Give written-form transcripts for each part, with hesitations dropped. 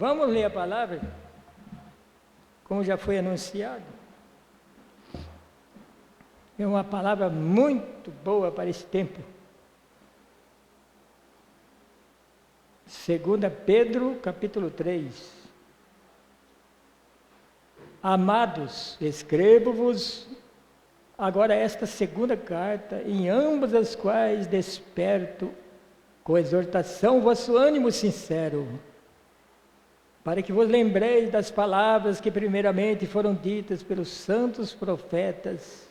Vamos ler a palavra, como já foi anunciado. É uma palavra muito boa para esse tempo. 2 Pedro, capítulo 3. Amados, escrevo-vos agora esta segunda carta, em ambas as quais desperto com exortação o vosso ânimo sincero, para que vos lembreis das palavras que primeiramente foram ditas pelos santos profetas,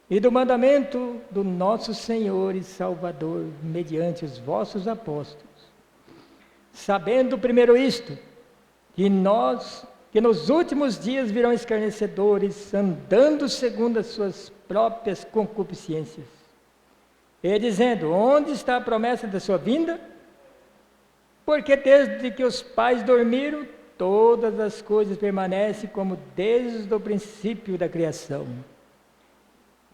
e do mandamento do nosso Senhor e Salvador, mediante os vossos apóstolos. Sabendo primeiro isto, que nos últimos dias virão escarnecedores, andando segundo as suas próprias concupiscências, e dizendo: onde está a promessa da sua vinda? Porque desde que os pais dormiram, todas as coisas permanecem como desde o princípio da criação.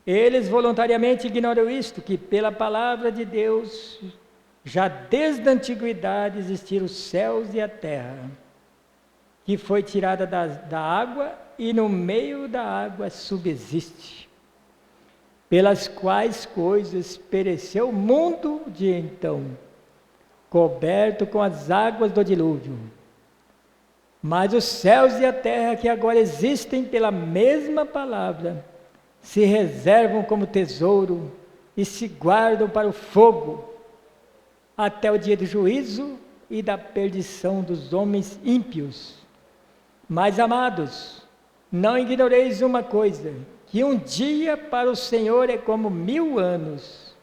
Eles voluntariamente ignoram isto, que pela palavra de Deus, já desde a antiguidade existiram os céus e a terra, que foi tirada da água e no meio da água subsiste, pelas quais coisas pereceu o mundo de então, coberto com as águas do dilúvio. Mas os céus e a terra que agora existem pela mesma palavra, se reservam como tesouro e se guardam para o fogo, até o dia do juízo e da perdição dos homens ímpios. Mas, amados, não ignoreis uma coisa, que um dia para o Senhor é como 1000 anos,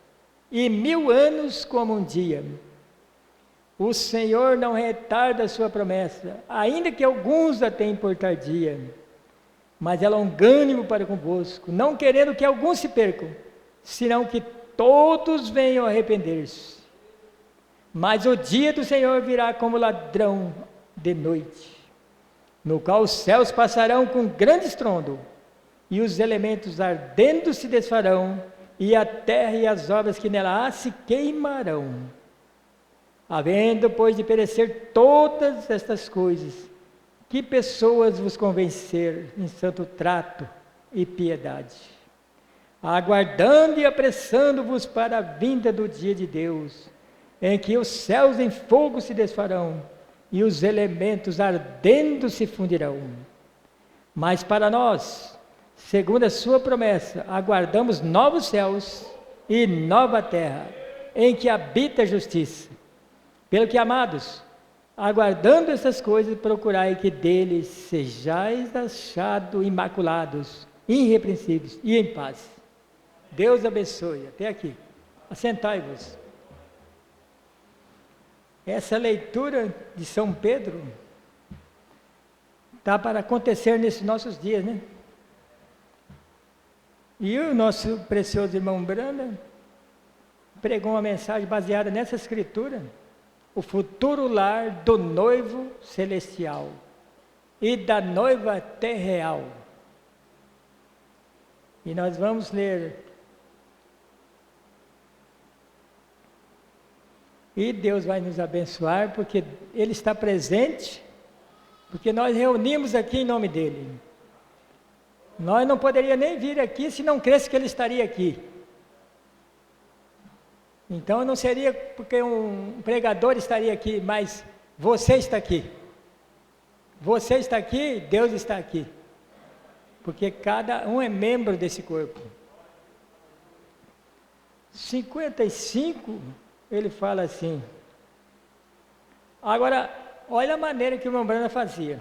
e 1000 anos como um dia. O Senhor não retarda a sua promessa, ainda que alguns a tenham por tardia, mas é longânimo para convosco, não querendo que alguns se percam, senão que todos venham a arrepender-se. Mas o dia do Senhor virá como ladrão de noite, no qual os céus passarão com grande estrondo, e os elementos ardendo se desfarão, e a terra e as obras que nela há se queimarão. Havendo, pois, de perecer todas estas coisas, que pessoas vos convencer em santo trato e piedade, aguardando e apressando-vos para a vinda do dia de Deus, em que os céus em fogo se desfarão, e os elementos ardendo se fundirão. Mas para nós, segundo a sua promessa, aguardamos novos céus e nova terra, em que habita a justiça. Pelo que, amados, aguardando essas coisas, procurai que deles sejais achados imaculados, irrepreensíveis e em paz. Deus abençoe. Até aqui. Assentai-vos. Essa leitura de São Pedro está para acontecer nesses nossos dias, né? E o nosso precioso irmão Branda pregou uma mensagem baseada nessa escritura, o futuro lar do noivo celestial e da noiva terreal. E nós vamos ler. E Deus vai nos abençoar, porque Ele está presente, porque nós reunimos aqui em nome dEle. Nós não poderíamos nem vir aqui se não cresce que Ele estaria aqui. Então não seria porque um pregador estaria aqui, mas você está aqui. Você está aqui, Deus está aqui. Porque cada um é membro desse corpo. 55, ele fala assim. Agora, olha a maneira que o irmão Branda fazia.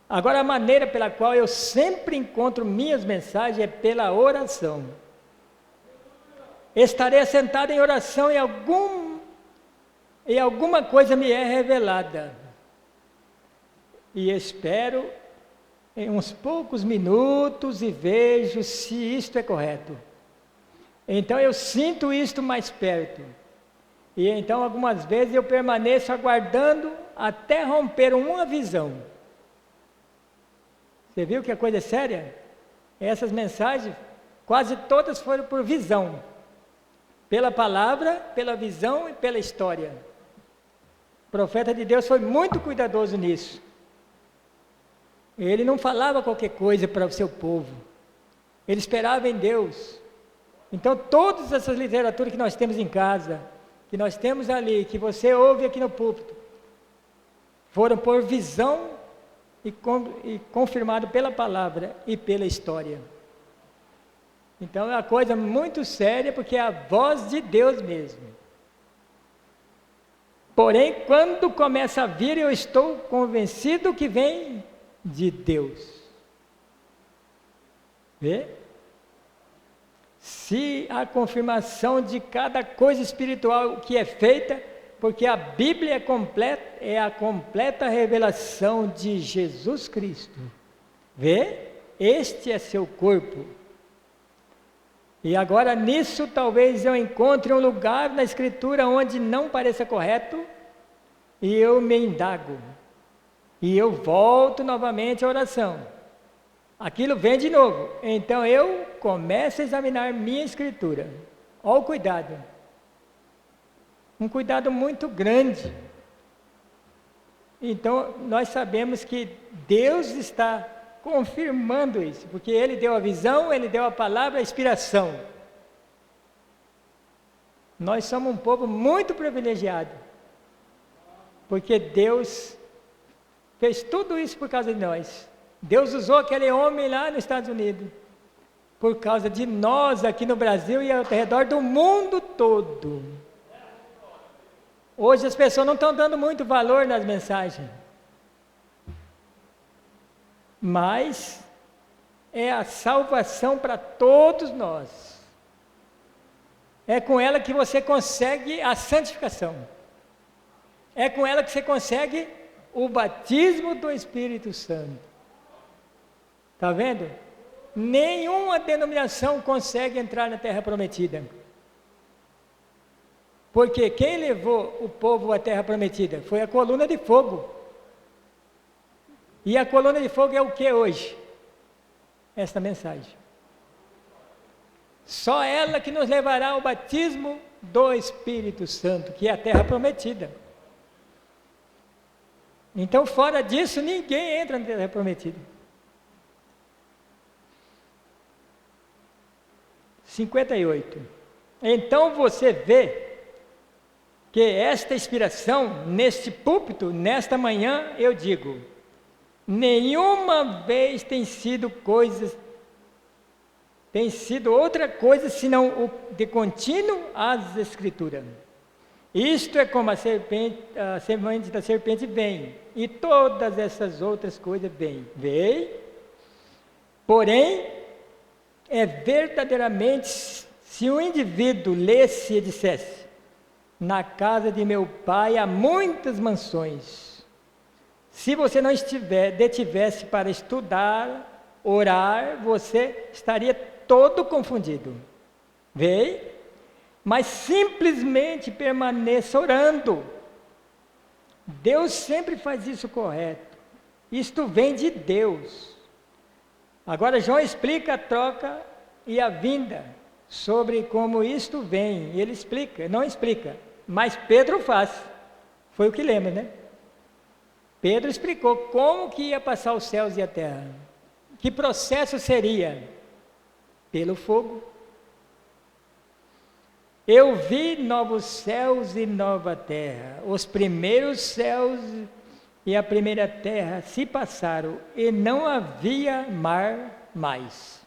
Agora, a maneira pela qual eu sempre encontro minhas mensagens é pela oração. Estarei assentado em oração e alguma coisa me é revelada. E espero em uns poucos minutos e vejo se isto é correto. Então eu sinto isto mais perto. E então algumas vezes eu permaneço aguardando até romper uma visão. Você viu que a coisa é séria? Essas mensagens, quase todas foram por visão. Pela palavra, pela visão e pela história. profeta de Deus foi muito cuidadoso nisso. Ele não falava qualquer coisa para o seu povo. Ele esperava em Deus. Então, todas essas literaturas que nós temos em casa, que nós temos ali, que você ouve aqui no púlpito, foram por visão e confirmado pela palavra e pela história. Então, é uma coisa muito séria, porque é a voz de Deus mesmo. Porém, quando começa a vir, eu estou convencido que vem de Deus. Vê? Se a confirmação de cada coisa espiritual que é feita, porque a Bíblia é a completa revelação de Jesus Cristo. Vê? Este é seu corpo. E agora nisso talvez eu encontre um lugar na Escritura onde não pareça correto, e eu me indago. E eu volto novamente à oração. Aquilo vem de novo. Então eu começo a examinar minha Escritura. Olha o cuidado. Um cuidado muito grande. Então nós sabemos que Deus está confirmando isso, porque Ele deu a visão, Ele deu a palavra, a inspiração. Nós somos um povo muito privilegiado, porque Deus fez tudo isso por causa de nós. Deus usou aquele homem lá nos Estados Unidos, por causa de nós aqui no Brasil e ao redor do mundo todo. Hoje as pessoas não estão dando muito valor nas mensagens, mas é a salvação para todos nós. É com ela que você consegue a santificação. É com ela que você consegue o batismo do Espírito Santo. Está vendo? Nenhuma denominação consegue entrar na Terra Prometida. Porque quem levou o povo à Terra Prometida foi a coluna de fogo. E a coluna de fogo é o que hoje? Esta mensagem. Só ela que nos levará ao batismo do Espírito Santo, que é a Terra Prometida. Então, fora disso, ninguém entra na Terra Prometida. 58. Então você vê que esta inspiração, neste púlpito, nesta manhã, eu digo, nenhuma vez tem sido outra coisa senão o de contínuo as Escrituras. Isto é como a semente da serpente vem, e todas essas outras coisas vêm. Porém, é verdadeiramente, se um indivíduo lesse e dissesse, na casa de meu pai há muitas mansões, se você não detivesse para estudar, orar, você estaria todo confundido. Mas simplesmente permaneça orando. Deus sempre faz isso correto. Isto vem de Deus. Agora João explica a troca e a vinda, sobre como isto vem. Ele explica, não explica, mas Pedro faz. Foi o que lembra, né? Pedro explicou como que ia passar os céus e a terra. Que processo seria? Pelo fogo. Eu vi novos céus e nova terra. Os primeiros céus e a primeira terra se passaram, e não havia mar mais.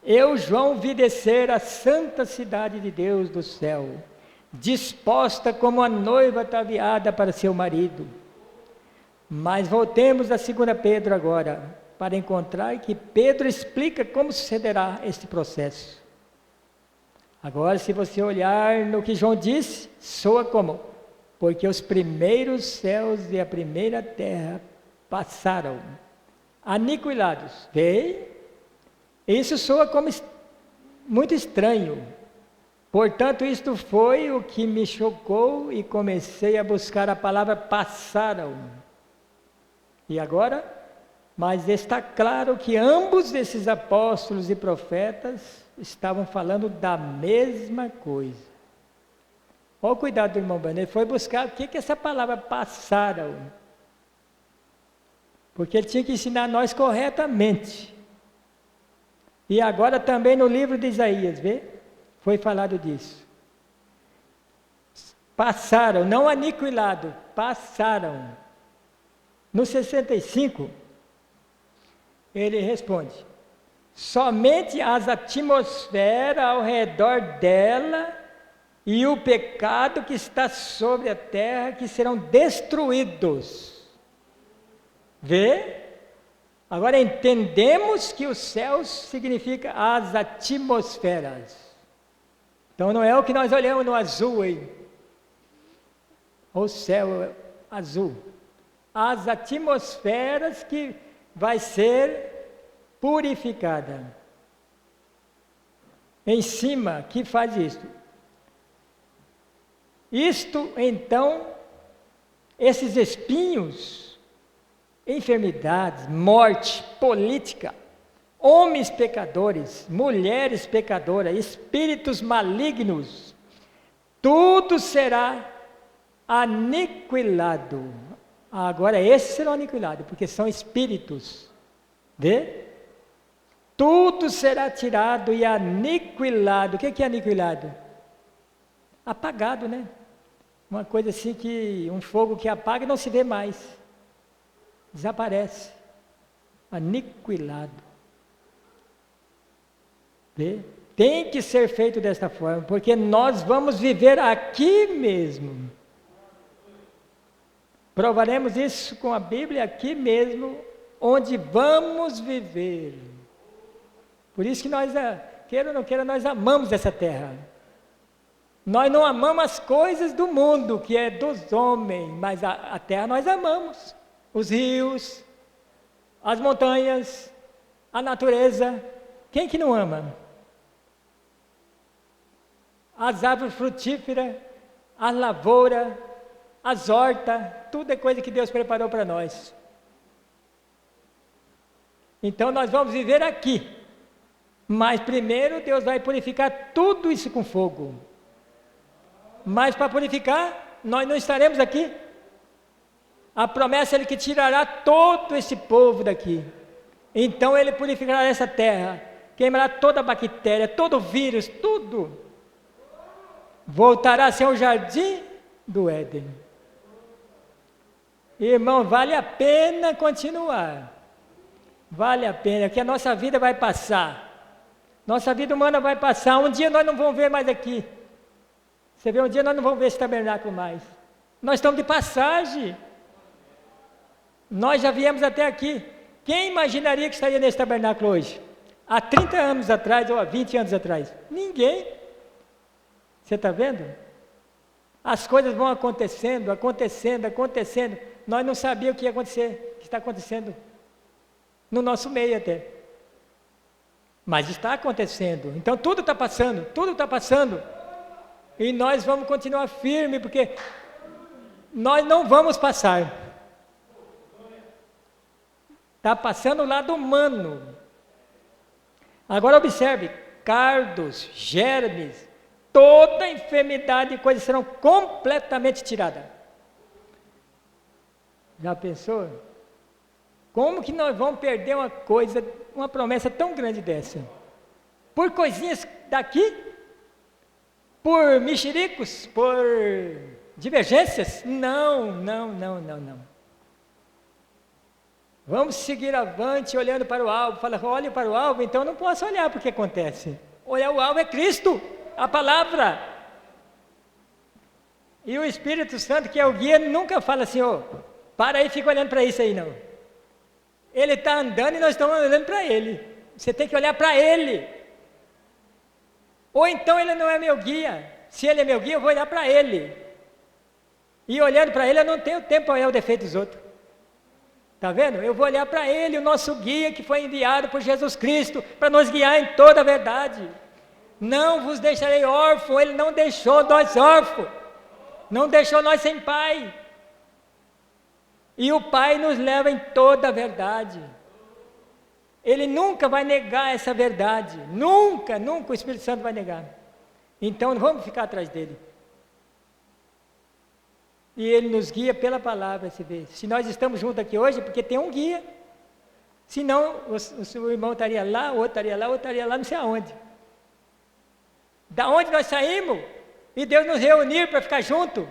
Eu, João, vi descer a santa cidade de Deus do céu, disposta como a noiva ataviada para seu marido. Mas voltemos a 2 Pedro agora, para encontrar que Pedro explica como sucederá este processo. Agora, se você olhar no que João disse, soa como? Porque os primeiros céus e a primeira terra passaram, aniquilados. Isso soa como muito estranho. Portanto, isto foi o que me chocou e comecei a buscar a palavra passaram. E agora? Mas está claro que ambos esses apóstolos e profetas estavam falando da mesma coisa. Olha o cuidado do irmão Brando, ele foi buscar o que é essa palavra passaram. Porque ele tinha que ensinar nós corretamente. E agora também no livro de Isaías, vê? Foi falado disso. Passaram, não aniquilado, passaram. No 65, ele responde: somente as atmosferas ao redor dela e o pecado que está sobre a terra que serão destruídos. Vê? Agora entendemos que os céus significa as atmosferas. Então não é o que nós olhamos no azul aí. O céu azul. As atmosferas que vai ser purificada. Em cima, que faz isto? Isto, então, esses espinhos, enfermidades, morte, política, homens pecadores, mulheres pecadoras, espíritos malignos, tudo será aniquilado. Agora esses serão aniquilados, porque são espíritos. Vê? Tudo será tirado e aniquilado. O que é aniquilado? Apagado, né? Uma coisa assim que, um fogo que apaga e não se vê mais. Desaparece. Aniquilado. Vê? Tem que ser feito desta forma, porque nós vamos viver aqui mesmo. Provaremos isso com a Bíblia aqui mesmo, onde vamos viver. Por isso que nós, queira ou não queira, nós amamos essa terra. Nós não amamos as coisas do mundo, que é dos homens, mas a terra nós amamos. Os rios, as montanhas, a natureza. Quem que não ama? As árvores frutíferas, a lavoura, as hortas, tudo é coisa que Deus preparou para nós. Então nós vamos viver aqui. Mas primeiro Deus vai purificar tudo isso com fogo. Mas para purificar, nós não estaremos aqui. A promessa é Ele que tirará todo esse povo daqui. Então Ele purificará essa terra, queimará toda a bactéria, todo o vírus, tudo. Voltará a ser um jardim do Éden. Irmão, vale a pena continuar. Vale a pena, que a nossa vida vai passar. Nossa vida humana vai passar. Um dia nós não vamos ver mais aqui. Você vê, um dia nós não vamos ver esse tabernáculo mais. Nós estamos de passagem. Nós já viemos até aqui. Quem imaginaria que estaria nesse tabernáculo hoje? Há 30 anos atrás ou há 20 anos atrás? Ninguém. Você está vendo? As coisas vão acontecendo, acontecendo, acontecendo. Nós não sabíamos o que ia acontecer, o que está acontecendo. No nosso meio até. Mas está acontecendo. Então tudo está passando, tudo está passando. E nós vamos continuar firme, porque nós não vamos passar. Está passando o lado humano. Agora observe, cardos, germes, toda enfermidade e coisas serão completamente tiradas. Já pensou? Como que nós vamos perder uma coisa, uma promessa tão grande dessa? Por coisinhas daqui? Por mexericos? Por divergências? Não. Vamos seguir avante olhando para o alvo. Fala, olhe para o alvo, então eu não posso olhar para o que acontece. Olhar o alvo é Cristo, a palavra. E o Espírito Santo, que é o guia, nunca fala assim, para aí e fica olhando para isso aí, não. Ele está andando e nós estamos olhando para Ele. Você tem que olhar para Ele. Ou então Ele não é meu guia. Se Ele é meu guia, eu vou olhar para Ele. E olhando para Ele, eu não tenho tempo para olhar o defeito dos outros. Está vendo? Eu vou olhar para Ele, o nosso guia que foi enviado por Jesus Cristo, para nos guiar em toda a verdade. Não vos deixarei órfão, Ele não deixou nós órfãos. Não deixou nós sem pai. E o Pai nos leva em toda a verdade. Ele nunca vai negar essa verdade. Nunca o Espírito Santo vai negar. Então vamos ficar atrás dele. E Ele nos guia pela palavra, se vê. Se nós estamos juntos aqui hoje, é porque tem um guia. Senão, o seu irmão estaria lá, o outro estaria lá, o outro estaria lá, não sei aonde. Da onde nós saímos, e Deus nos reunir para ficar junto,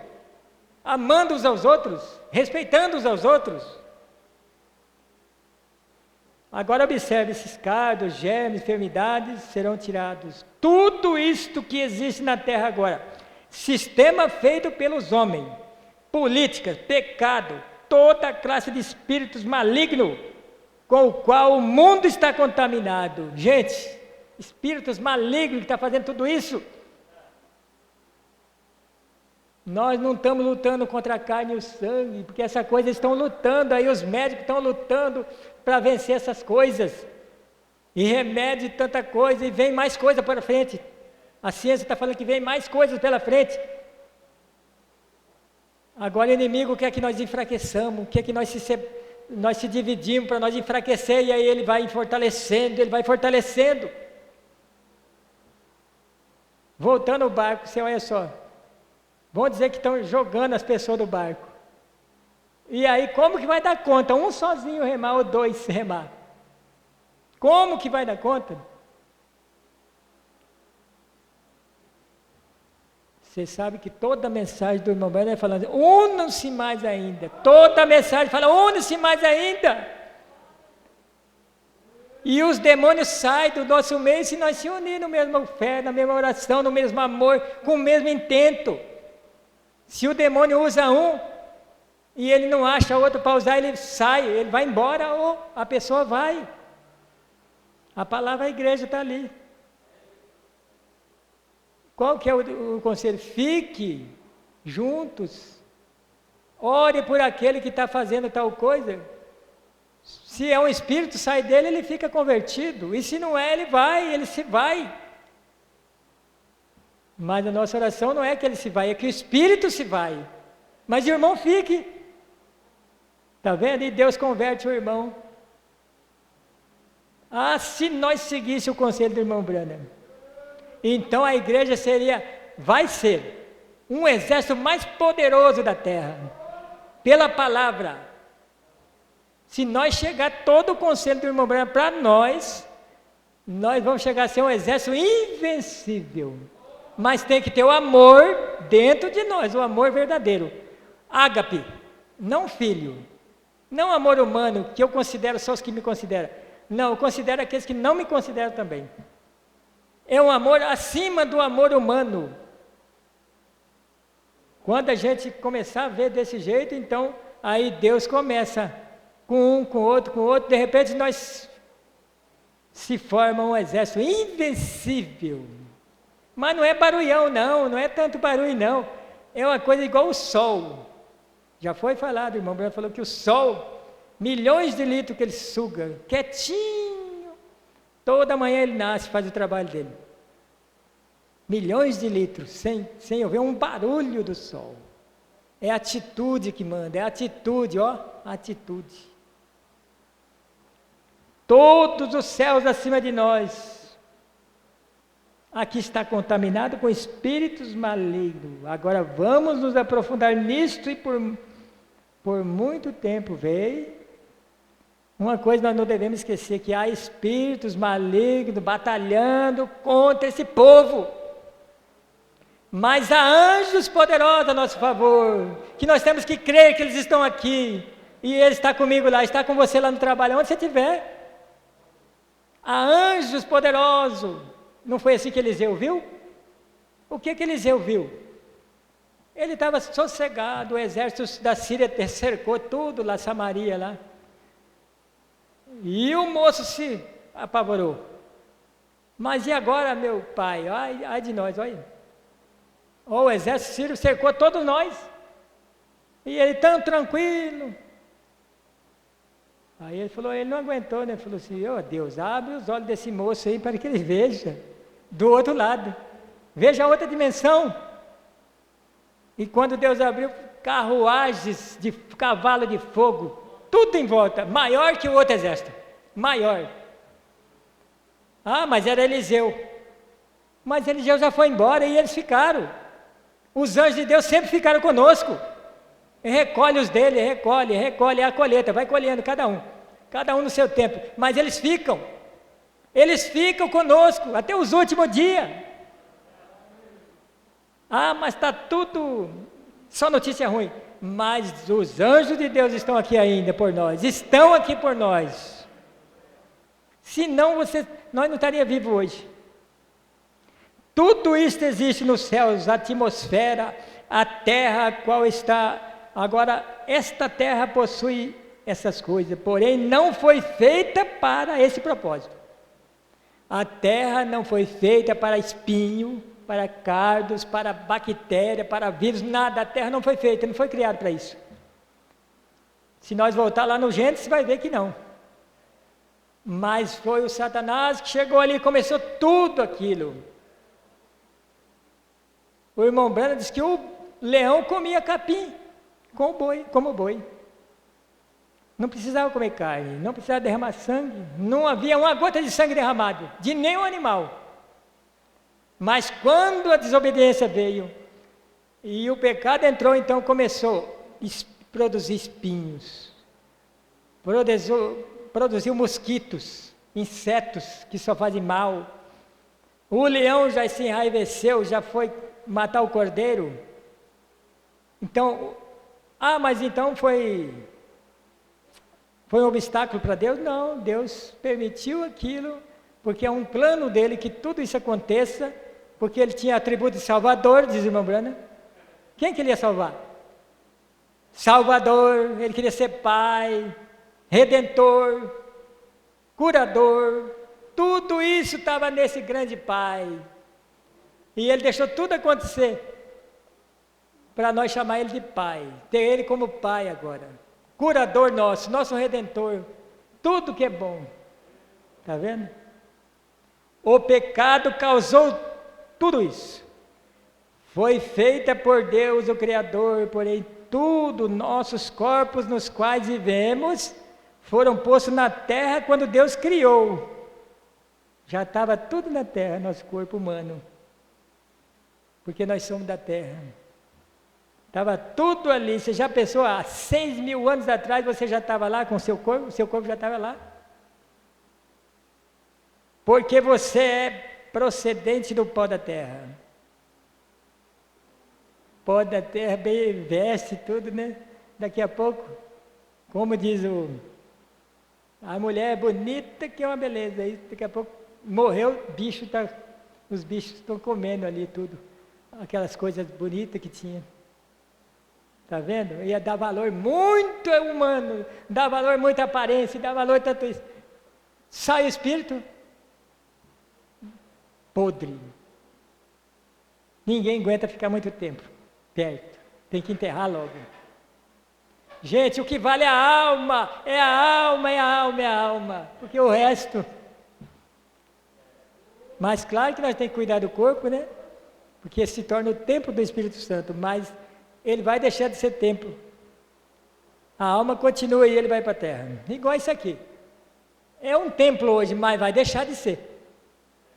amando uns aos outros, respeitando uns aos outros. Agora observe, esses cardos, germes, enfermidades serão tirados. Tudo isto que existe na terra agora, sistema feito pelos homens, políticas, pecado, toda classe de espíritos malignos, com o qual o mundo está contaminado. Gente, espíritos malignos que estão fazendo tudo isso. Nós não estamos lutando contra a carne e o sangue, porque essa coisa estão lutando, aí os médicos estão lutando para vencer essas coisas, e remédio e tanta coisa, e vem mais coisa para frente. A ciência está falando que vem mais coisas pela frente. Agora o inimigo quer que nós enfraqueçamos, quer que nós se dividimos para nós enfraquecer, e aí ele vai fortalecendo, ele vai fortalecendo. Voltando ao barco, você olha só, vão dizer que estão jogando as pessoas do barco. E aí, como que vai dar conta? Um sozinho remar ou dois remar? Como que vai dar conta? Você sabe que toda a mensagem do irmão Branham é falando, unam-se mais ainda. Toda a mensagem fala, unam-se mais ainda. E os demônios saem do nosso meio se nós se unirmos na mesma fé, na mesma oração, no mesmo amor, com o mesmo intento. Se o demônio usa um, e ele não acha outro para usar, ele sai, ele vai embora, ou a pessoa vai. A palavra, a igreja está ali. Qual que é o conselho? Fique juntos, ore por aquele que está fazendo tal coisa. Se é um espírito, sai dele, ele fica convertido, e se não é, ele se vai. Mas a nossa oração não é que ele se vai, é que o espírito se vai. Mas o irmão fique. Está vendo? E Deus converte o irmão. Ah, se nós seguíssemos o conselho do irmão Branham, então a igreja vai ser um exército mais poderoso da terra, pela palavra. Se nós chegar todo o conselho do irmão Branham para nós vamos chegar a ser um exército invencível. Mas tem que ter o amor dentro de nós, o amor verdadeiro. Ágape, não filho, não amor humano, que eu considero só os que me consideram. Não, eu considero aqueles que não me consideram também. É um amor acima do amor humano. Quando a gente começar a ver desse jeito, então, aí Deus começa com um, com outro, de repente nós se forma um exército invencível. Mas não é barulhão não é tanto barulho não, é uma coisa igual o sol. Já foi falado, o irmão Branham falou que o sol, milhões de litros que ele suga, quietinho, toda manhã ele nasce, faz o trabalho dele. Milhões de litros, sem ouvir um barulho do sol. É a atitude que manda, é a atitude, atitude. Todos os céus acima de nós, aqui está contaminado com espíritos malignos. Agora vamos nos aprofundar nisto e por muito tempo veio. Uma coisa nós não devemos esquecer, que há espíritos malignos batalhando contra esse povo. Mas há anjos poderosos a nosso favor, que nós temos que crer que eles estão aqui. E ele está comigo lá, está com você lá no trabalho, onde você estiver. Há anjos poderosos. Não foi assim que Eliseu viu? O que Eliseu viu? Ele estava sossegado, o exército da Síria cercou tudo lá, Samaria lá. E o moço se apavorou. Mas e agora, meu pai? Ai de nós, olha. O exército sírio cercou todos nós. E ele tão tranquilo. Aí ele falou, ele não aguentou, né? Ele falou assim, Deus, abre os olhos desse moço aí para que ele veja do outro lado. Veja a outra dimensão. E quando Deus abriu, carruagens de cavalo de fogo, tudo em volta, maior que o outro exército. Maior. Ah, mas era Eliseu. Mas Eliseu já foi embora e eles ficaram. Os anjos de Deus sempre ficaram conosco. recolhe os dele, recolhe a colheita, vai colhendo cada um no seu tempo, mas eles ficam conosco até os últimos dias. Ah, mas está tudo só notícia ruim, mas os anjos de Deus estão aqui ainda por nós, estão aqui por nós, senão nós não estaríamos vivos hoje. Tudo isso existe nos céus, a atmosfera, a terra, qual está. Agora, esta terra possui essas coisas, porém não foi feita para esse propósito. A terra não foi feita para espinho, para cardos, para bactéria, para vírus, nada. A terra não foi feita, não foi criada para isso. Se nós voltar lá no Gênesis, você vai ver que não. Mas foi o Satanás que chegou ali e começou tudo aquilo. O irmão Branham disse que o leão comia capim como boi. Não precisava comer carne, não precisava derramar sangue, não havia uma gota de sangue derramado, de nenhum animal. Mas quando a desobediência veio, e o pecado entrou, então começou a produzir espinhos, produziu mosquitos, insetos que só fazem mal. O leão já se enraiveceu, já foi matar o cordeiro. Então, mas então foi um obstáculo para Deus? Não, Deus permitiu aquilo, porque é um plano dele que tudo isso aconteça, porque ele tinha atributo de Salvador, diz o irmão Branham. Quem que ele ia salvar? Salvador, ele queria ser Pai, Redentor, Curador, tudo isso estava nesse grande Pai. E ele deixou tudo acontecer para nós chamar ele de Pai, ter ele como Pai agora. Curador nosso Redentor, tudo que é bom. Está vendo? O pecado causou tudo isso. Foi feita por Deus, o Criador, porém tudo, nossos corpos nos quais vivemos, foram postos na terra quando Deus criou. Já estava tudo na terra, nosso corpo humano. Porque nós somos da terra. Estava tudo ali. Você já pensou, há 6.000 anos atrás, você já estava lá com o seu corpo já estava lá. Porque você é procedente do pó da terra. Pó da terra, bem veste tudo, né? Daqui a pouco, como diz a mulher é bonita que é uma beleza. Aí daqui a pouco morreu, os bichos estão comendo ali tudo. Aquelas coisas bonitas que tinha. Está vendo? Ia dar valor muito humano, dá valor muita aparência, dá valor tanto isso. Sai o espírito podre. Ninguém aguenta ficar muito tempo perto. Tem que enterrar logo. Gente, o que vale é a alma, é a alma, é a alma, é a alma. Porque o resto... Mas claro que nós temos que cuidar do corpo, né? Porque se torna o templo do Espírito Santo, mas ele vai deixar de ser templo. A alma continua e ele vai para a terra. Igual isso aqui. É um templo hoje, mas vai deixar de ser.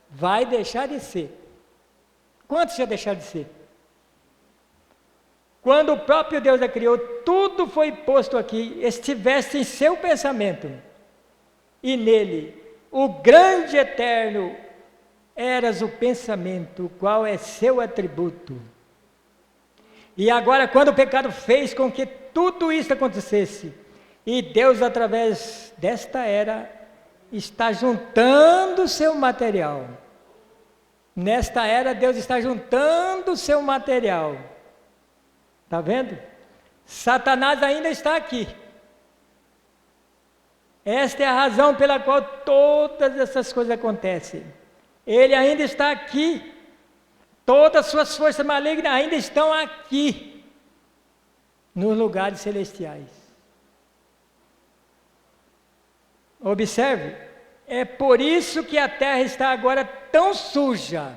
Vai deixar de ser. Quantos já deixaram de ser? Quando o próprio Deus a criou, tudo foi posto aqui, estivesse em seu pensamento. E nele, o grande eterno, eras o pensamento, qual é seu atributo. E agora, quando o pecado fez com que tudo isso acontecesse, e Deus, através desta era, está juntando o seu material. Nesta era, Deus está juntando o seu material. Está vendo? Satanás ainda está aqui. Esta é a razão pela qual todas essas coisas acontecem. Ele ainda está aqui. Todas as suas forças malignas ainda estão aqui, nos lugares celestiais. Observe, é por isso que a terra está agora tão suja.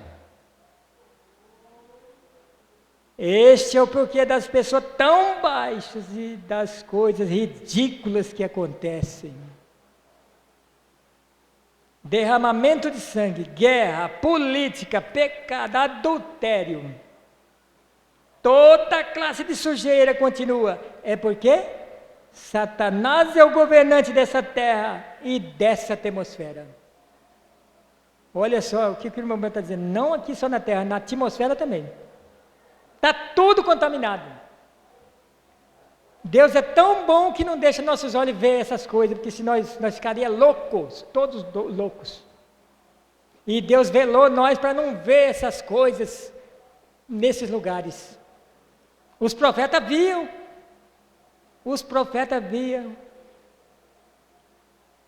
Este é o porquê das pessoas tão baixas e das coisas ridículas que acontecem. Derramamento de sangue, guerra, política, pecado, adultério. toda classe de sujeira continua. É porque Satanás é o governante dessa terra e dessa atmosfera. Olha só o que o irmão está dizendo. Não aqui só na terra, na atmosfera também. Está tudo contaminado. Deus é tão bom que não deixa nossos olhos ver essas coisas, porque senão nós ficaríamos loucos, todos loucos. E Deus velou nós para não ver essas coisas nesses lugares. Os profetas viam.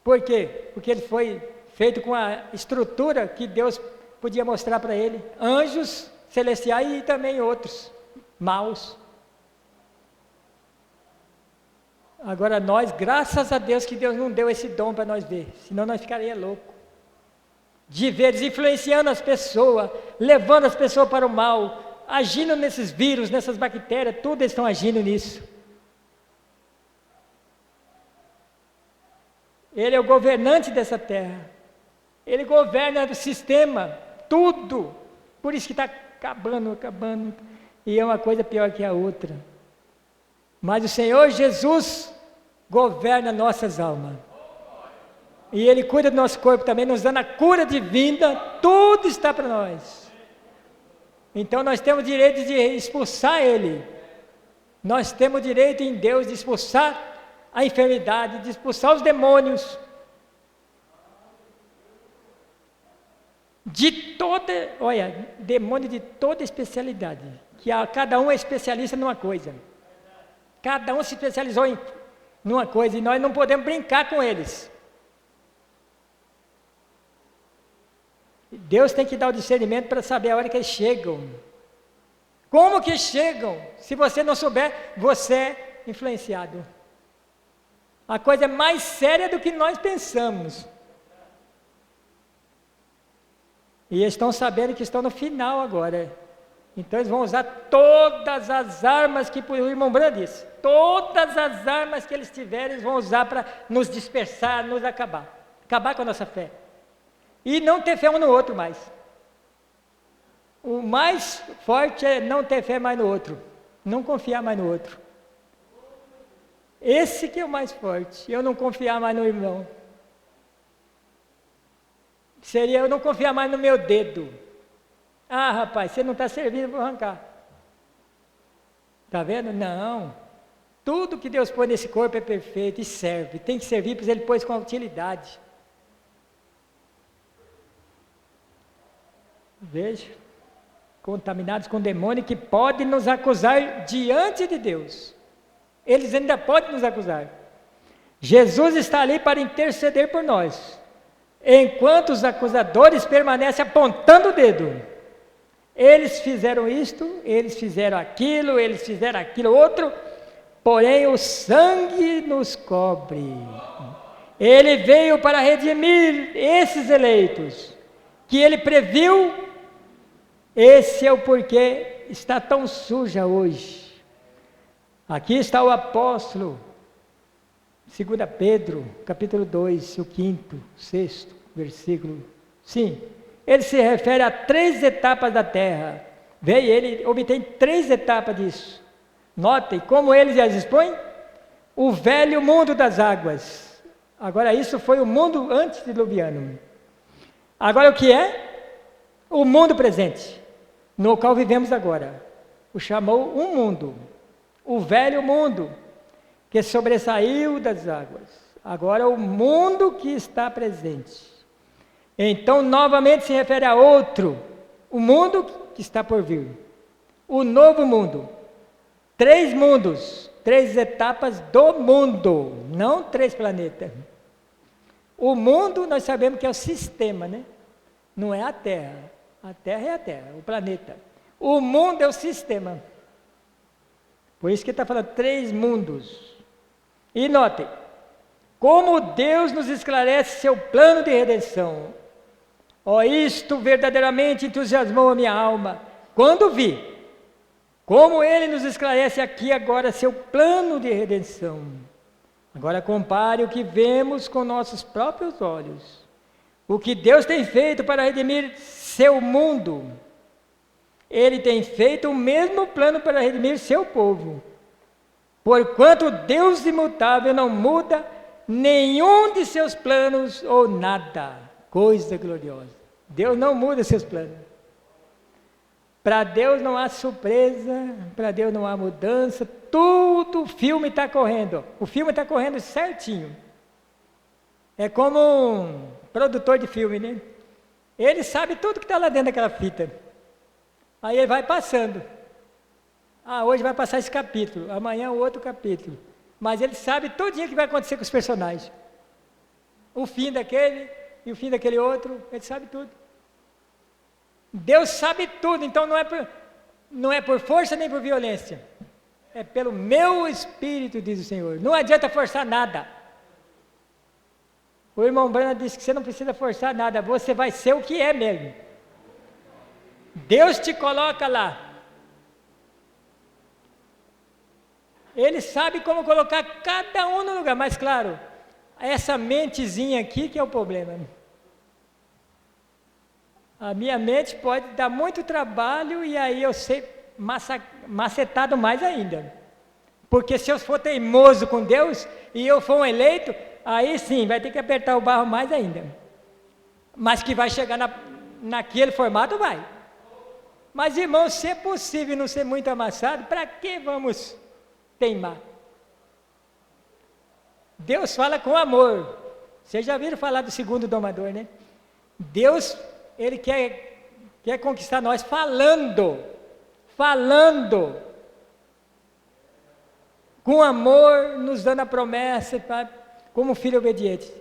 Por quê? Porque ele foi feito com a estrutura que Deus podia mostrar para ele. Anjos celestiais e também outros maus. Agora nós, graças a Deus que Deus não deu esse dom para nós ver, senão nós ficaríamos loucos. De ver eles influenciando as pessoas, levando as pessoas para o mal, agindo nesses vírus, nessas bactérias, tudo eles estão agindo nisso. Ele é o governante dessa terra. Ele governa o sistema, tudo. Por isso que está acabando. E é uma coisa pior que a outra. Mas o Senhor Jesus governa nossas almas. E Ele cuida do nosso corpo também, nos dando a cura divina, tudo está para nós. Então nós temos o direito de expulsar Ele. Nós temos o direito em Deus de expulsar a enfermidade, de expulsar os demônios. Demônio de toda especialidade. Que cada um é especialista numa coisa. Cada um se especializou em uma coisa e nós não podemos brincar com eles. Deus tem que dar o discernimento para saber a hora que eles chegam. Como que chegam? Se você não souber, você é influenciado. A coisa é mais séria do que nós pensamos. E eles estão sabendo que estão no final agora. Então eles vão usar todas as armas que o irmão Branham disse. Todas as armas que eles tiverem, eles vão usar para nos dispersar, nos acabar. Acabar com a nossa fé. E não ter fé um no outro mais. O mais forte é não ter fé mais no outro. Não confiar mais no outro. Esse que é o mais forte. Eu não confiar mais no irmão. Seria eu não confiar mais no meu dedo. Ah, rapaz, você não está servindo, vou arrancar. Está vendo? Não. Tudo que Deus põe nesse corpo é perfeito e serve. Tem que servir, pois Ele pôs com utilidade. Veja, contaminados com demônio que podem nos acusar diante de Deus. Eles ainda podem nos acusar. Jesus está ali para interceder por nós. Enquanto os acusadores permanecem apontando o dedo. Eles fizeram isto, eles fizeram aquilo outro, porém o sangue nos cobre. Ele veio para redimir esses eleitos, que Ele previu. Esse é o porquê está tão suja hoje. Aqui está o apóstolo, 2 Pedro, capítulo 2, o 5º, 6º versículo. Sim, ele se refere a 3 etapas da terra. Veja, ele obtém 3 etapas disso. Notem como ele as expõe. O velho mundo das águas. Agora isso foi o mundo antes diluviano. Agora o que é? O mundo presente, no qual vivemos agora. O chamou um mundo. O velho mundo, que sobressaiu das águas. Agora o mundo que está presente. Então, novamente se refere a outro, o mundo que está por vir. O novo mundo. 3 mundos, 3 etapas do mundo, não 3 planetas. O mundo, nós sabemos que é o sistema, né? Não é a Terra. A Terra é a Terra, o planeta. O mundo é o sistema. Por isso que ele está falando 3 mundos. E notem, como Deus nos esclarece seu plano de redenção. Isto verdadeiramente entusiasmou a minha alma, quando vi, como Ele nos esclarece aqui agora seu plano de redenção. Agora compare o que vemos com nossos próprios olhos. O que Deus tem feito para redimir seu mundo. Ele tem feito o mesmo plano para redimir seu povo. Porquanto Deus imutável não muda nenhum de seus planos ou nada. Coisa gloriosa. Deus não muda seus planos. Para Deus não há surpresa, para Deus não há mudança. Tudo o filme está correndo. O filme está correndo certinho. É como um produtor de filme, né? Ele sabe tudo que está lá dentro daquela fita. Aí ele vai passando. Hoje vai passar esse capítulo, amanhã o outro capítulo. Mas ele sabe tudinho que vai acontecer com os personagens. O fim daquele e o fim daquele outro, ele sabe tudo. Deus sabe tudo, então não é por força nem por violência. É pelo meu Espírito, diz o Senhor. Não adianta forçar nada. O irmão Branham disse que você não precisa forçar nada, você vai ser o que é mesmo. Deus te coloca lá. Ele sabe como colocar cada um no lugar, mas claro, essa mentezinha aqui que é o problema. A minha mente pode dar muito trabalho e aí eu ser macetado mais ainda. Porque se eu for teimoso com Deus e eu for um eleito, aí sim, vai ter que apertar o barro mais ainda. Mas que vai chegar naquele formato, vai. Mas irmãos, se é possível não ser muito amassado, para que vamos teimar? Deus fala com amor. Vocês já viram falar do segundo domador, né? Deus, Ele quer conquistar nós falando, com amor, nos dando a promessa, como filho obediente.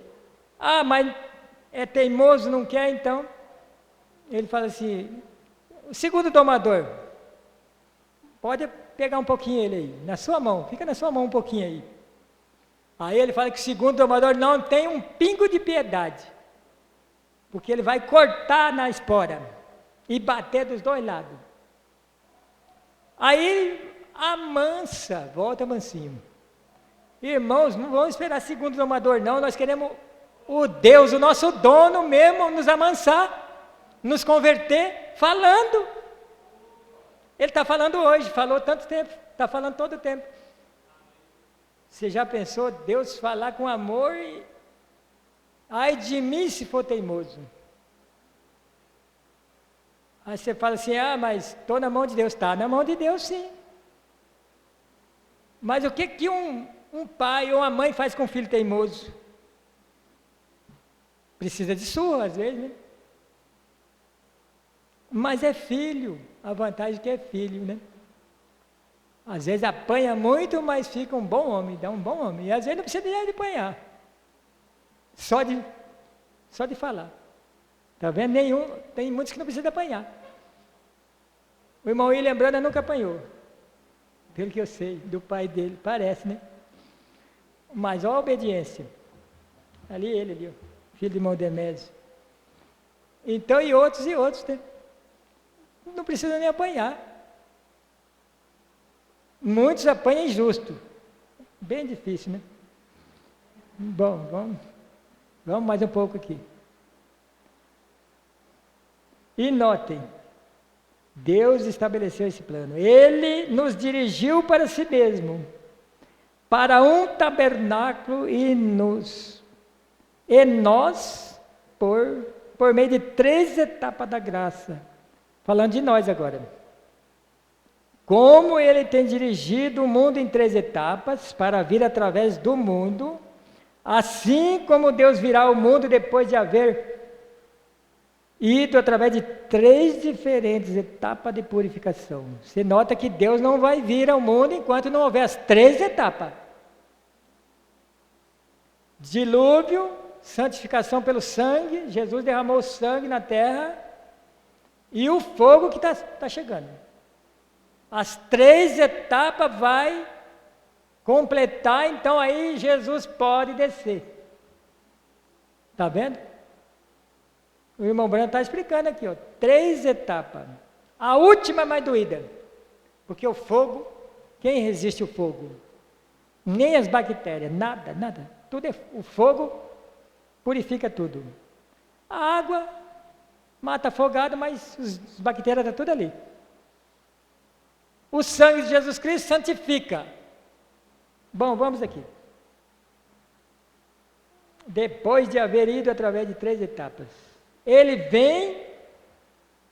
Mas é teimoso, não quer, então. Ele fala assim, o segundo domador, pode pegar um pouquinho ele aí, na sua mão, fica na sua mão um pouquinho aí. Aí ele fala que o segundo domador não tem um pingo de piedade, porque ele vai cortar na espora e bater dos dois lados. Aí amansa, volta mansinho. Irmãos, não vamos esperar segundo domador não, nós queremos o Deus, o nosso dono mesmo, nos amansar, nos converter, falando. Ele está falando hoje, falou tanto tempo, está falando todo o tempo. Você já pensou Deus falar com amor e... Ai de mim se for teimoso. Aí você fala assim, mas estou na mão de Deus. Está na mão de Deus, sim. Mas o que um pai ou uma mãe faz com um filho teimoso? Precisa de surra, às vezes, né? Mas é filho, a vantagem é que é filho, né? Às vezes apanha muito, mas fica um bom homem, dá um bom homem. E às vezes não precisa de apanhar. Só de falar. Está vendo? Tem muitos que não precisam apanhar. O irmão William Brana nunca apanhou. Pelo que eu sei, do pai dele, parece, né? Mas olha a obediência. Ali, ó, filho de irmão Demésio. Então, e outros, né? Não precisa nem apanhar. Muitos apanham injusto. Bem difícil, né? Bom, vamos mais um pouco aqui. E notem, Deus estabeleceu esse plano. Ele nos dirigiu para si mesmo, para um tabernáculo e nós, por meio de 3 etapas da graça. Falando de nós agora. Como Ele tem dirigido o mundo em 3 etapas, para vir através do mundo, assim como Deus virá ao mundo depois de haver ido através de 3 diferentes etapas de purificação. Você nota que Deus não vai vir ao mundo enquanto não houver as 3 etapas. Dilúvio, santificação pelo sangue, Jesus derramou o sangue na terra, e o fogo que está chegando. As 3 etapas vai completar, então aí Jesus pode descer. Está vendo? O irmão Branco está explicando aqui, ó, 3 etapas. A última é mais doída, porque o fogo, quem resiste ao fogo? Nem as bactérias, nada. Tudo o fogo purifica tudo. A água mata afogado, mas as bactérias estão tudo ali. O sangue de Jesus Cristo santifica. Bom, vamos aqui. Depois de haver ido através de 3 etapas, ele vem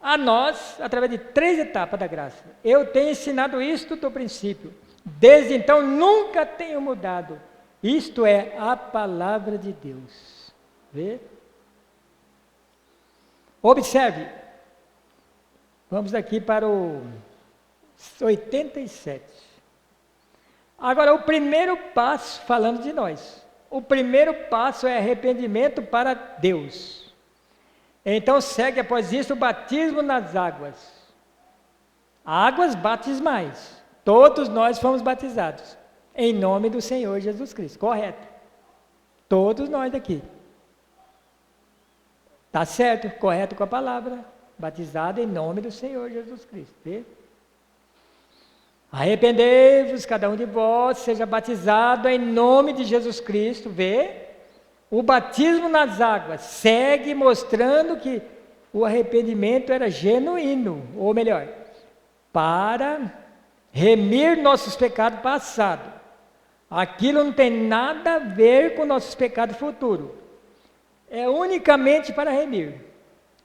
a nós através de 3 etapas da graça. Eu tenho ensinado isto do princípio. Desde então nunca tenho mudado. Isto é a palavra de Deus. Vê? Observe. Vamos aqui para o 87. Agora, o primeiro passo, falando de nós. O primeiro passo é arrependimento para Deus. Então segue após isso o batismo nas águas. Águas batismais. Todos nós fomos batizados em nome do Senhor Jesus Cristo. Correto? Todos nós aqui. Está certo? Correto com a palavra. Batizado em nome do Senhor Jesus Cristo. Vê? Arrependei-vos, cada um de vós, seja batizado em nome de Jesus Cristo. Vê? O batismo nas águas segue mostrando que o arrependimento era genuíno, ou melhor, para remir nossos pecados passados. Aquilo não tem nada a ver com nossos pecados futuros. É unicamente para remir.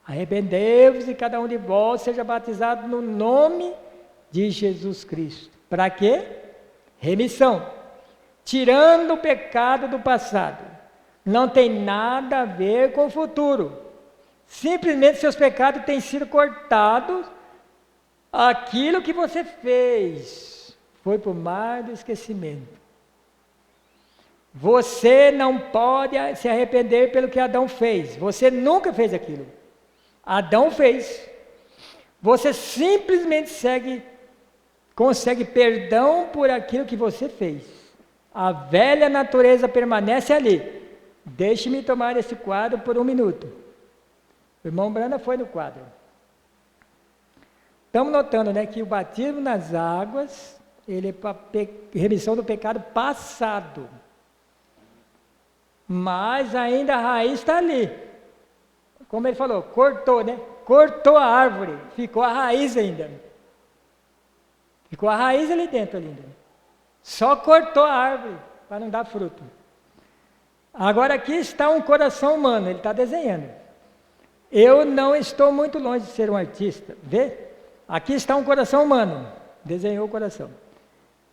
Arrependei-vos e cada um de vós seja batizado no nome de Jesus Cristo. Para quê? Remissão. Tirando o pecado do passado. Não tem nada a ver com o futuro. Simplesmente seus pecados têm sido cortados. Aquilo que você fez foi para o mar do esquecimento. Você não pode se arrepender pelo que Adão fez. Você nunca fez aquilo. Adão fez. Você simplesmente consegue perdão por aquilo que você fez. A velha natureza permanece ali. Deixe-me tomar esse quadro por 1 minuto. O irmão Branda foi no quadro. Estamos notando, né, que o batismo nas águas, ele é para remissão do pecado passado. Mas ainda a raiz está ali. Como ele falou, cortou, né? Cortou a árvore, ficou a raiz ainda. Ficou a raiz ali dentro ainda. Só cortou a árvore para não dar fruto. Agora aqui está um coração humano, ele está desenhando. Eu não estou muito longe de ser um artista. Vê? Aqui está um coração humano. Desenhou o coração.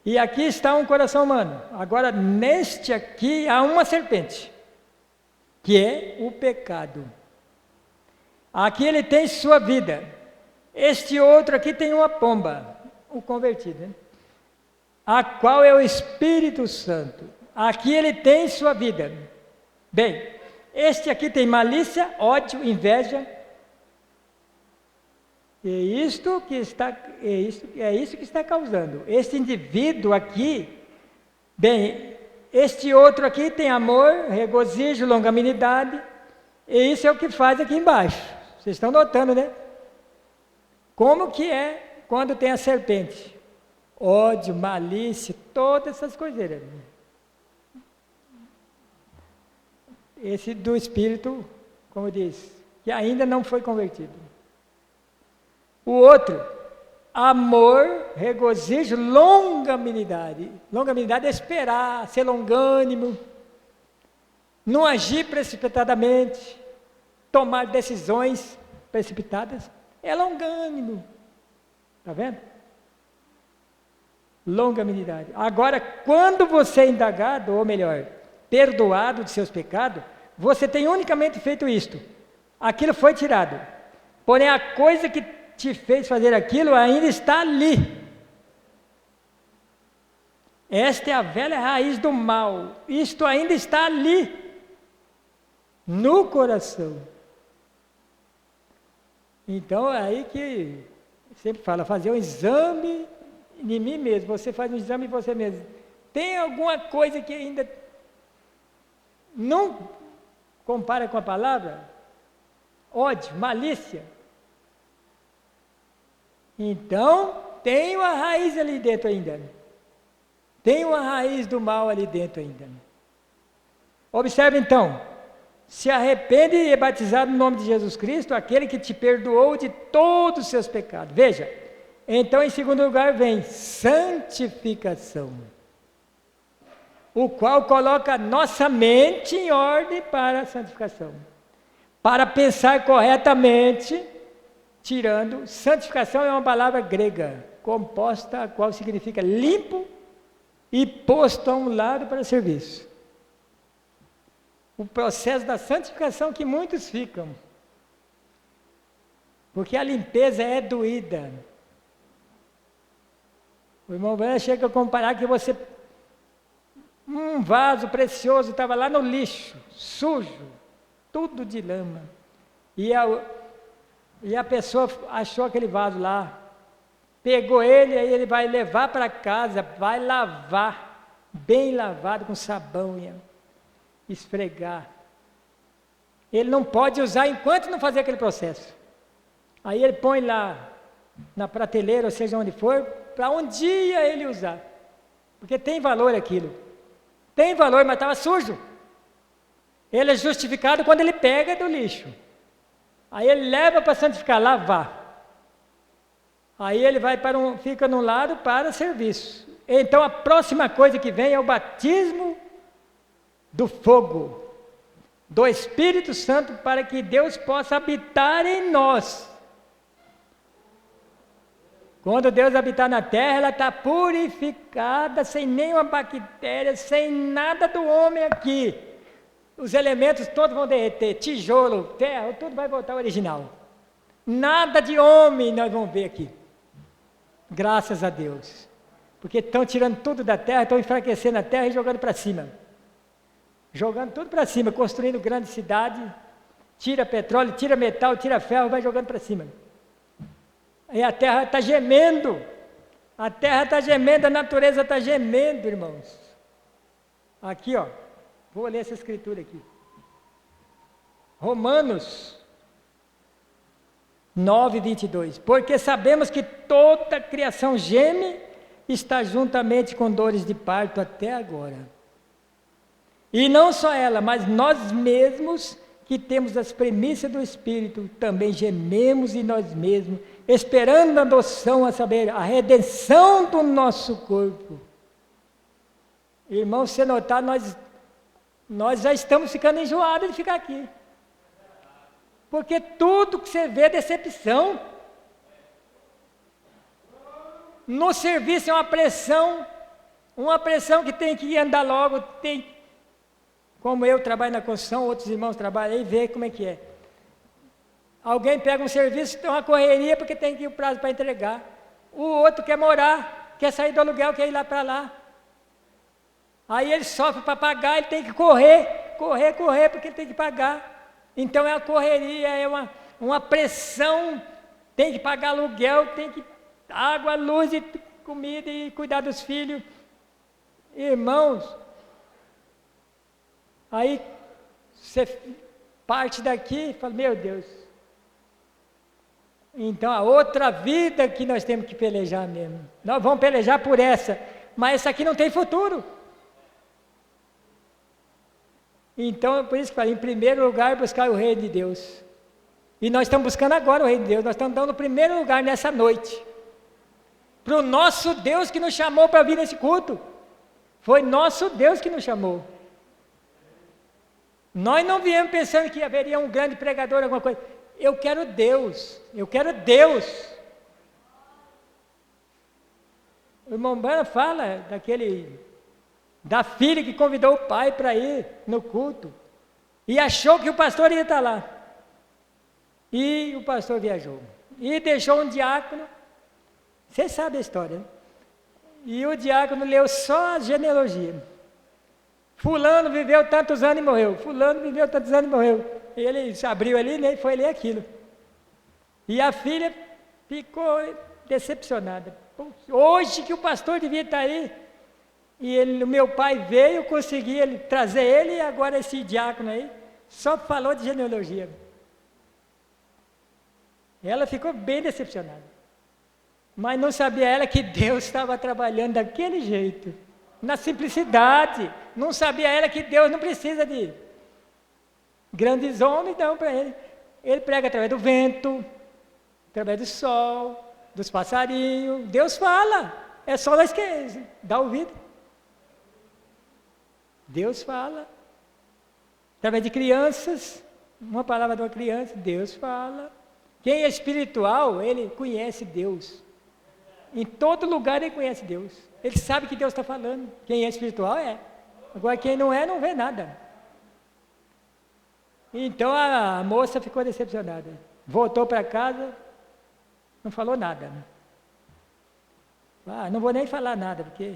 E aqui está um coração humano. Agora, neste aqui há uma serpente, que é o pecado. Aqui ele tem sua vida. Este outro aqui tem uma pomba, o convertido, né? A qual é o Espírito Santo. Aqui ele tem sua vida. Bem, este aqui tem malícia, ódio, inveja. É isso que está causando. Este indivíduo aqui, bem, este outro aqui tem amor, regozijo, longanimidade, e isso é o que faz aqui embaixo. Vocês estão notando, né? Como que é quando tem a serpente? Ódio, malícia, todas essas coisas. Esse do espírito, como diz, que ainda não foi convertido. O outro, amor, regozijo, longanimidade. Longanimidade é esperar, ser longânimo, não agir precipitadamente, tomar decisões precipitadas. É longânimo. Está vendo? Longanimidade. Agora, quando você é indagado, ou melhor, perdoado de seus pecados, você tem unicamente feito isto. Aquilo foi tirado. Porém, a coisa que te fez fazer aquilo ainda está ali. Esta é a velha raiz do mal. Isto ainda está ali, no coração. Então é aí que sempre fala, fazer um exame de mim mesmo. Você faz um exame de você mesmo. Tem alguma coisa que ainda não compara com a palavra? Ódio, malícia. Então, tem uma raiz ali dentro ainda. Tem uma raiz do mal ali dentro ainda. Observe então, se arrepende e é batizado no nome de Jesus Cristo, aquele que te perdoou de todos os seus pecados. Veja, Então, em segundo lugar, vem santificação, o qual coloca nossa mente em ordem para a santificação, para pensar corretamente, tirando. Santificação é uma palavra grega, composta, a qual significa limpo e posto a um lado para serviço. O processo da santificação que muitos ficam, porque a limpeza é doída. O irmão Branham chega a comparar que você, um vaso precioso estava lá no lixo, sujo, tudo de lama, e a pessoa achou aquele vaso lá, pegou ele, aí ele vai levar para casa, vai lavar, bem lavado com sabão, e esfregar. Ele não pode usar enquanto não fazer aquele processo. Aí ele põe lá na prateleira, ou seja, onde for, para um dia ele usar, porque tem valor aquilo, tem valor, mas estava sujo. Ele é justificado quando ele pega do lixo, aí ele leva para santificar, lavar, aí ele vai fica num lado para serviço. Então a próxima coisa que vem é o batismo do fogo, do Espírito Santo, para que Deus possa habitar em nós. Quando Deus habitar na terra, ela está purificada, sem nenhuma bactéria, sem nada do homem aqui. Os elementos todos vão derreter, tijolo, terra, tudo vai voltar ao original. Nada de homem nós vamos ver aqui. Graças a Deus. Porque estão tirando tudo da terra, estão enfraquecendo a terra e jogando para cima. Jogando tudo para cima, construindo grande cidade, tira petróleo, tira metal, tira ferro, vai jogando para cima. E a terra está gemendo, a terra está gemendo, a natureza está gemendo, irmãos. Aqui, ó, vou ler essa escritura aqui. Romanos 9, 22. Porque sabemos que toda a criação geme, está juntamente com dores de parto até agora. E não só ela, mas nós mesmos, que temos as primícias do Espírito, também gememos em nós mesmos, esperando a adoção, a saber, a redenção do nosso corpo. Irmão, se você notar, nós já estamos ficando enjoados de ficar aqui. Porque tudo que você vê é decepção. No serviço é uma pressão que tem que andar logo, como eu trabalho na construção, outros irmãos trabalham aí, vê como é que é. Alguém pega um serviço, tem uma correria porque tem que ir o prazo para entregar. O outro quer morar, quer sair do aluguel, quer ir lá para lá. Aí ele sofre para pagar, ele tem que correr, porque ele tem que pagar. Então é uma correria, é uma pressão, tem que pagar aluguel, tem que água, luz e comida e cuidar dos filhos. Irmãos, aí você parte daqui e fala, meu Deus. Então a outra vida que nós temos que pelejar mesmo. Nós vamos pelejar por essa, mas essa aqui não tem futuro. Então, por isso que eu falei, em primeiro lugar, buscar o reino de Deus. E nós estamos buscando agora o reino de Deus, nós estamos dando o primeiro lugar nessa noite. Para o nosso Deus que nos chamou para vir nesse culto. Foi nosso Deus que nos chamou. Nós não viemos pensando que haveria um grande pregador, alguma coisa. Eu quero Deus. O irmão Branham fala da filha que convidou o pai para ir no culto. E achou que o pastor ia estar lá. E o pastor viajou. E deixou um diácono. Você sabe a história, né? E o diácono leu só a genealogia. Fulano viveu tantos anos e morreu. Fulano viveu tantos anos e morreu. E ele abriu ali e foi ler aquilo. E a filha ficou decepcionada. Hoje que o pastor devia estar aí. E o meu pai veio, eu consegui trazer ele, e agora esse diácono aí só falou de genealogia. Ela ficou bem decepcionada. Mas não sabia ela que Deus estava trabalhando daquele jeito, na simplicidade. Não sabia ela que Deus não precisa de grandes homens, não, para ele. Ele prega através do vento, através do sol, dos passarinhos. Deus fala, é só nós que dá ouvido. Deus fala. Através de crianças, uma palavra de uma criança, Deus fala. Quem é espiritual, ele conhece Deus. Em todo lugar ele conhece Deus. Ele sabe que Deus está falando. Quem é espiritual é. Agora quem não é, não vê nada. Então a moça ficou decepcionada. Voltou para casa, não falou nada. Não vou nem falar nada, porque...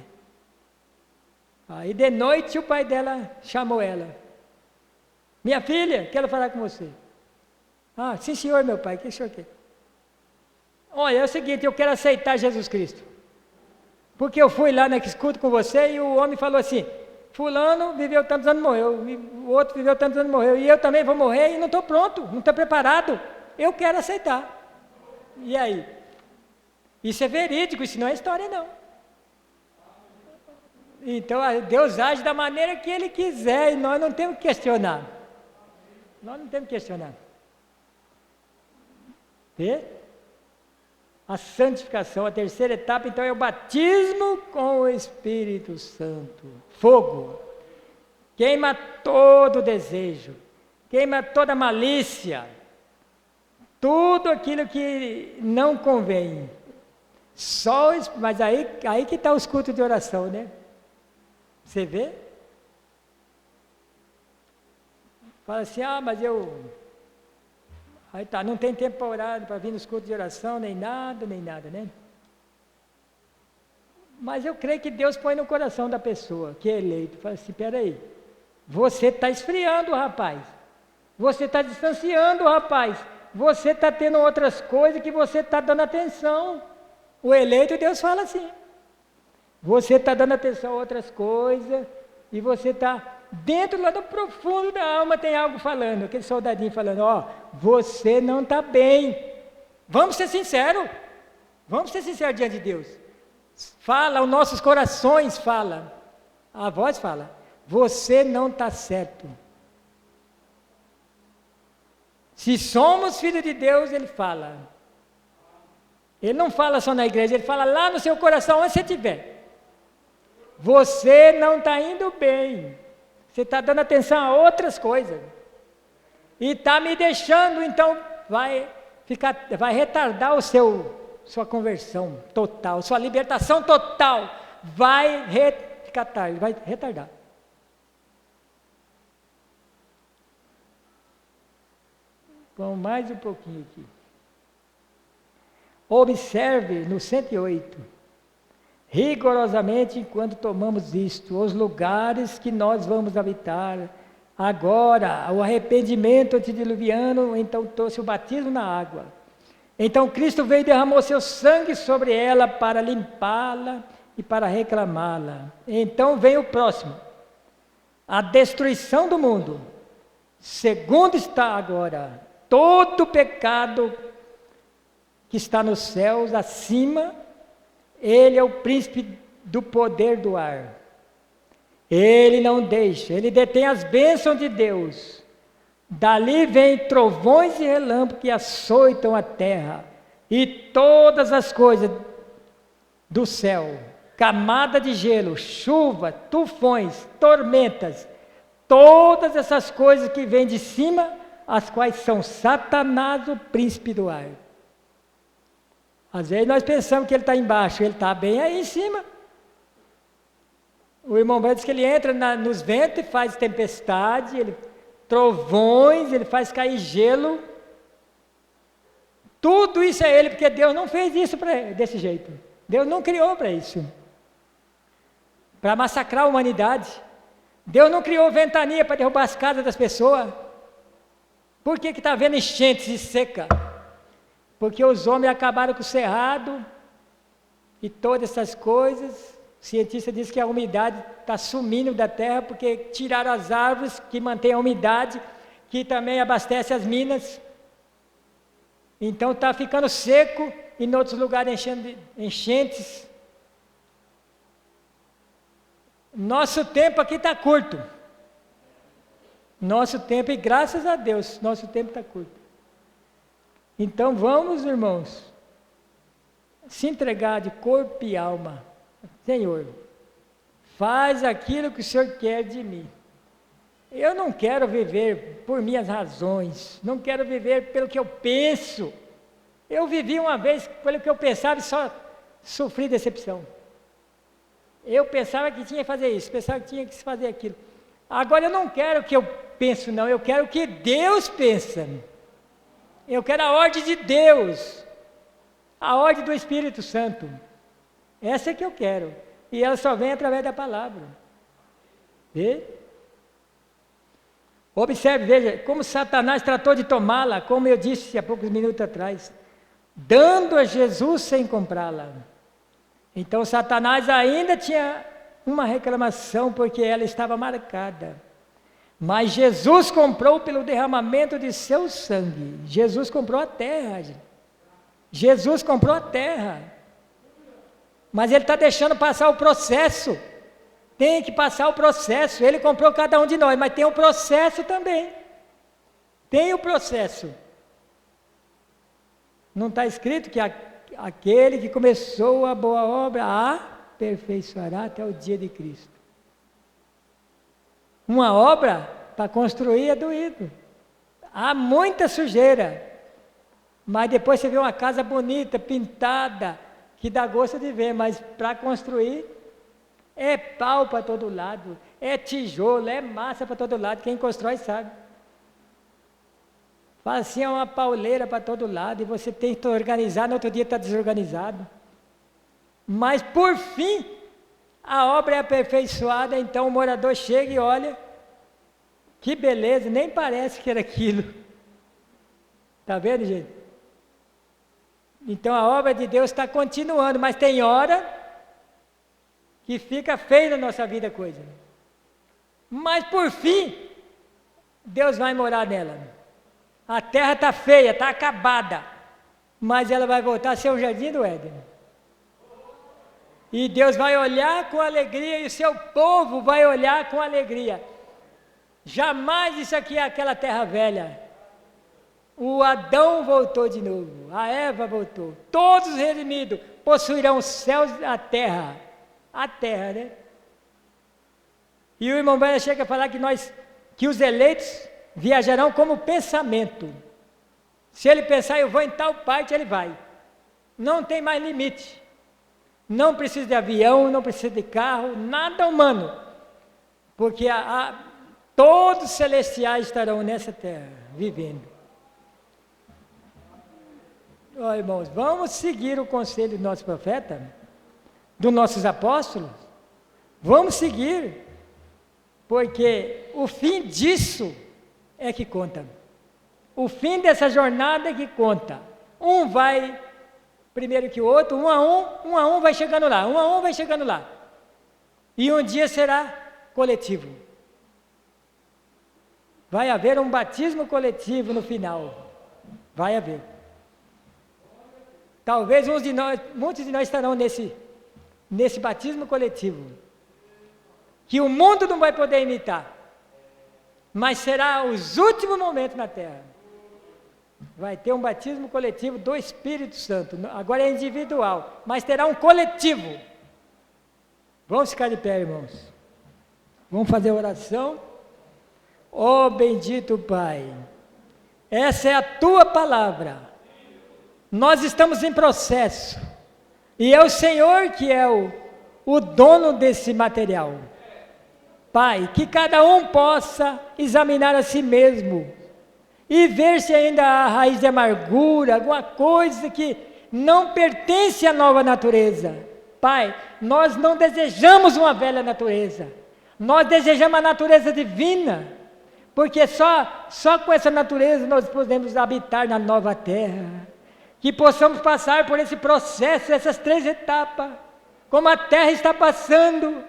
Aí de noite o pai dela chamou ela. Minha filha, quero falar com você. Sim senhor, meu pai, o que o senhor quer? Olha, é o seguinte, eu quero aceitar Jesus Cristo. Porque eu fui lá na escuta com você e o homem falou assim, fulano viveu tantos anos e morreu, o outro viveu tantos anos e morreu, e eu também vou morrer e não estou pronto, não estou preparado. Eu quero aceitar. E aí? Isso é verídico, isso não é história não. Então Deus age da maneira que Ele quiser e nós não temos que questionar. Nós não temos que questionar. E a santificação, a terceira etapa, então, é o batismo com o Espírito Santo. Fogo. Queima todo desejo, queima toda malícia, tudo aquilo que não convém. Mas aí que está os cultos de oração, né? Você vê? Fala assim, mas aí tá, não tem tempo para orar, para vir nos cultos de oração, nem nada, né? Mas eu creio que Deus põe no coração da pessoa que é eleito. Fala assim, peraí, você está esfriando o rapaz, você está distanciando o rapaz, você está tendo outras coisas que você está dando atenção. O eleito, Deus fala assim, você está dando atenção a outras coisas, e você está... Dentro lá do profundo da alma tem algo falando, aquele soldadinho falando, você não está bem. Vamos ser sinceros diante de Deus. Fala, os nossos corações falam, a voz fala, você não está certo. Se somos filhos de Deus, Ele fala. Ele não fala só na igreja, Ele fala lá no seu coração, onde você estiver. Você não está indo bem. Você está dando atenção a outras coisas. E está me deixando, então vai retardar sua conversão total, sua libertação total. Vai ficar tarde, vai retardar. Vamos mais um pouquinho aqui. Observe no 108. Rigorosamente, enquanto tomamos isto, os lugares que nós vamos habitar, agora, o arrependimento antediluviano, então trouxe o batismo na água. Então Cristo veio e derramou seu sangue sobre ela para limpá-la e para reclamá-la. Então vem o próximo, a destruição do mundo. Segundo está agora, todo pecado que está nos céus acima, ele é o príncipe do poder do ar. Ele não deixa, ele detém as bênçãos de Deus. Dali vem trovões e relâmpagos que açoitam a terra, e todas as coisas do céu, camada de gelo, chuva, tufões, tormentas, todas essas coisas que vêm de cima, as quais são Satanás, o príncipe do ar. Às vezes nós pensamos que ele está embaixo, ele está bem aí em cima. O irmão Branco diz que ele entra nos ventos e faz tempestade, trovões, ele faz cair gelo. Tudo isso é ele, porque Deus não fez isso desse jeito. Deus não criou para isso. Para massacrar a humanidade. Deus não criou ventania para derrubar as casas das pessoas. Por que está havendo enchentes e seca? Porque os homens acabaram com o cerrado e todas essas coisas. O cientista diz que a umidade está sumindo da terra porque tiraram as árvores que mantêm a umidade, que também abastece as minas. Então está ficando seco e em outros lugares enchentes. Nosso tempo aqui está curto. Nosso tempo, e graças a Deus, nosso tempo está curto. Então vamos, irmãos, se entregar de corpo e alma. Senhor, faz aquilo que o Senhor quer de mim. Eu não quero viver por minhas razões, não quero viver pelo que eu penso. Eu vivi uma vez pelo que eu pensava e só sofri decepção. Eu pensava que tinha que fazer isso, pensava que tinha que fazer aquilo. Agora eu não quero o que eu penso, não, eu quero o que Deus pensa. Eu quero a ordem de Deus, a ordem do Espírito Santo. Essa é que eu quero. E ela só vem através da palavra. Vê? Observe, veja, como Satanás tratou de tomá-la, como eu disse há poucos minutos atrás, dando a Jesus sem comprá-la. Então Satanás ainda tinha uma reclamação, porque ela estava marcada. Mas Jesus comprou pelo derramamento de seu sangue. Jesus comprou a terra. Jesus comprou a terra. Mas ele está deixando passar o processo. Tem que passar o processo. Ele comprou cada um de nós, mas tem o processo também. Tem o processo. Não está escrito que aquele que começou a boa obra aperfeiçoará até o dia de Cristo. Uma obra para construir é doído. Há muita sujeira. Mas depois você vê uma casa bonita, pintada, que dá gosto de ver, mas para construir é pau para todo lado, é tijolo, é massa para todo lado. Quem constrói sabe. Fala assim, é uma pauleira para todo lado, e você tem que organizar, no outro dia está desorganizado. Mas por fim, a obra é aperfeiçoada, então o morador chega e olha, que beleza, nem parece que era aquilo. Está vendo, gente? Então a obra de Deus está continuando, mas tem hora que fica feio na nossa vida a coisa. Mas por fim, Deus vai morar nela. A terra está feia, está acabada, mas ela vai voltar a ser o jardim do Éden. E Deus vai olhar com alegria, e o seu povo vai olhar com alegria. Jamais isso aqui é aquela terra velha. O Adão voltou de novo, a Eva voltou. Todos os redimidos possuirão os céus e a terra, né? E o irmão Branham chega a falar que os eleitos viajarão como pensamento. Se ele pensar, eu vou em tal parte, ele vai. Não tem mais limite. Não precisa de avião, não precisa de carro, nada humano. Porque todos os celestiais estarão nessa terra, vivendo. Ó, irmãos, vamos seguir o conselho do nosso profeta, dos nossos apóstolos. Vamos seguir, porque o fim disso é que conta. O fim dessa jornada é que conta. Um vai primeiro que o outro, um a um vai chegando lá. E um dia será coletivo. Vai haver um batismo coletivo no final. Vai haver. Talvez muitos de nós estarão nesse batismo coletivo, que o mundo não vai poder imitar, mas será os últimos momentos na terra. Vai ter um batismo coletivo do Espírito Santo, agora é individual, mas terá um coletivo. Vamos ficar de pé, irmãos. Vamos fazer a oração. Ó bendito Pai, essa é a Tua palavra. Nós estamos em processo, e é o Senhor que é o dono desse material. Pai, que cada um possa examinar a si mesmo, e ver se ainda há raiz de amargura, alguma coisa que não pertence à nova natureza. Pai, nós não desejamos uma velha natureza, nós desejamos a natureza divina, porque só com essa natureza nós podemos habitar na nova terra. Que possamos passar por esse processo, essas 3 etapas, como a terra está passando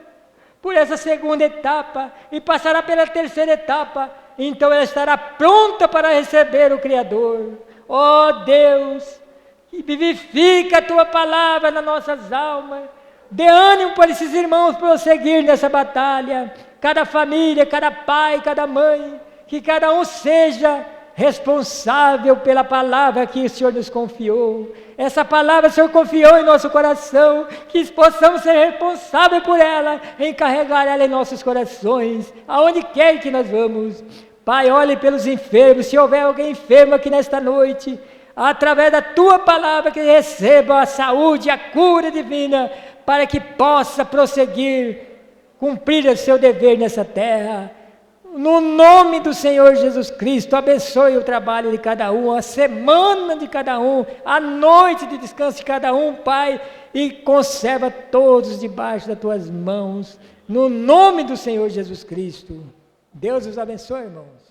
por essa segunda etapa, e passará pela 3ª etapa, então ela estará pronta para receber o Criador. Ó Deus, que vivifica a Tua palavra nas nossas almas, dê ânimo para esses irmãos prosseguir nessa batalha, cada família, cada pai, cada mãe, que cada um seja responsável pela palavra que o Senhor nos confiou. Essa palavra o Senhor confiou em nosso coração, que possamos ser responsáveis por ela, encarregar ela em nossos corações, aonde quer que nós vamos. Pai, olhe pelos enfermos, se houver alguém enfermo aqui nesta noite, através da Tua palavra, que receba a saúde, a cura divina, para que possa prosseguir, cumprir o seu dever nessa terra. No nome do Senhor Jesus Cristo, abençoe o trabalho de cada um, a semana de cada um, a noite de descanso de cada um, Pai, e conserva todos debaixo das Tuas mãos, no nome do Senhor Jesus Cristo. Deus os abençoe, irmãos.